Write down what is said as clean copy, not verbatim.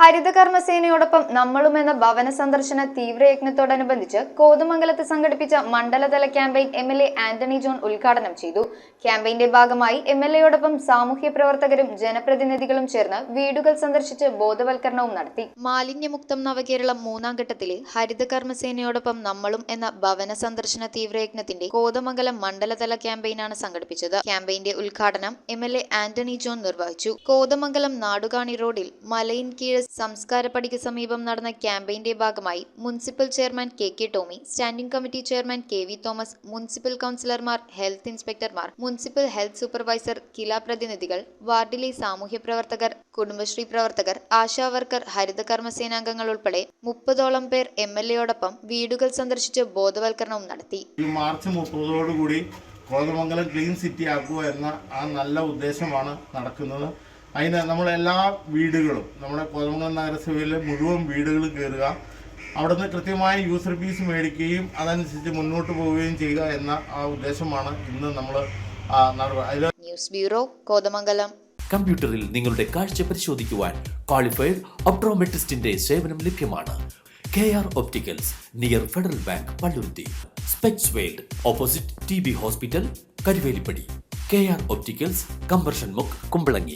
ഹരിതകർമ്മസേനയോടൊപ്പം നമ്മളും എന്ന ഭവന സന്ദർശന തീവ്രയജ്ഞത്തോടനുബന്ധിച്ച് കോതമംഗലത്ത് സംഘടിപ്പിച്ച മണ്ഡലതല ക്യാമ്പയിൻ എംഎൽഎ ആന്റണി ജോൺ ഉദ്ഘാടനം ചെയ്തു. ക്യാമ്പയിന്റെ ഭാഗമായി എംഎൽഎയോടൊപ്പം സാമൂഹ്യ പ്രവർത്തകരും ജനപ്രതിനിധികളും ചേർന്ന് വീടുകൾ സന്ദർശിച്ച് ബോധവൽക്കരണവും നടത്തി. മാലിന്യമുക്തം നവകേരളം മൂന്നാം ഘട്ടത്തിലെ ഹരിതകർമ്മസേനയോടൊപ്പം നമ്മളും എന്ന ഭവന സന്ദർശന തീവ്രയജ്ഞത്തിന്റെ കോതമംഗലം മണ്ഡലതല ക്യാമ്പയിനാണ് സംഘടിപ്പിച്ചത്. ക്യാമ്പയിന്റെ ഉദ്ഘാടനം എംഎൽഎ ആന്റണി ജോൺ നിർവഹിച്ചു. കോതമംഗലം നാടുകാണി റോഡിൽ മലയിൻ കീഴ് സംസ്കാരപ്പടിക്ക് സമീപം നടന്ന ക്യാമ്പയിന്റെ ഭാഗമായി municipal chairman K Tomy, standing committee chairman K V. Thomas, municipal കൗൺസിലർമാർ, ഹെൽത്ത് ഇൻസ്പെക്ടർമാർ, മുനിസിപ്പൽ ഹെൽത്ത് സൂപ്പർവൈസർ, കില പ്രതിനിധികൾ, വാർഡിലെ സാമൂഹ്യ പ്രവർത്തകർ, കുടുംബശ്രീ പ്രവർത്തകർ, ആശാ വർക്കർ, ഹരിതകർമ്മസേനാംഗങ്ങൾ ഉൾപ്പെടെ 30ഓളം പേർ എംഎൽഎയോടൊപ്പം വീടുകൾ സന്ദർശിച്ച് ബോധവൽക്കരണവും നടത്തി. മാർച്ച് 30ഓടുകൂടി കോതമംഗലം ക്ലീൻ സിറ്റി ആക്കുക എന്ന ആ നല്ല ഉദ്ദേശമാണ് നടക്കുന്നത്. അതിന് നമ്മളെല്ലാ വീടുകളും, നമ്മുടെ കോതമംഗലം നഗരസഭയിലെ മുഴുവൻ വീടുകളും കയറുക, അവിടുന്ന് കൃത്യമായ യൂസർ ഫീസ് മേടിക്കുകയും അതനുസരിച്ച് മുന്നോട്ട് പോവുകയും ചെയ്യുക എന്ന ആ ഉദ്ദേശമാണ് ഇന്ന് നമ്മൾ നടത്തുക. News bureau, Kothamangalam. കമ്പ്യൂട്ടറിൽ നിങ്ങളുടെ കാഴ്ച പരിശോധിക്കുവാൻ ക്വാളിഫൈഡ് ഒപ്ട്രോമെട്രിസ്റ്റിന്റെ സേവനം ലഭ്യമാണ്. KR Opticals, near federal bank, Palluruthy. Specs world, opposite TB hospital, Karuvelippady. KR Opticals, combustion മുക്ക്, കുമ്പളങ്ങി.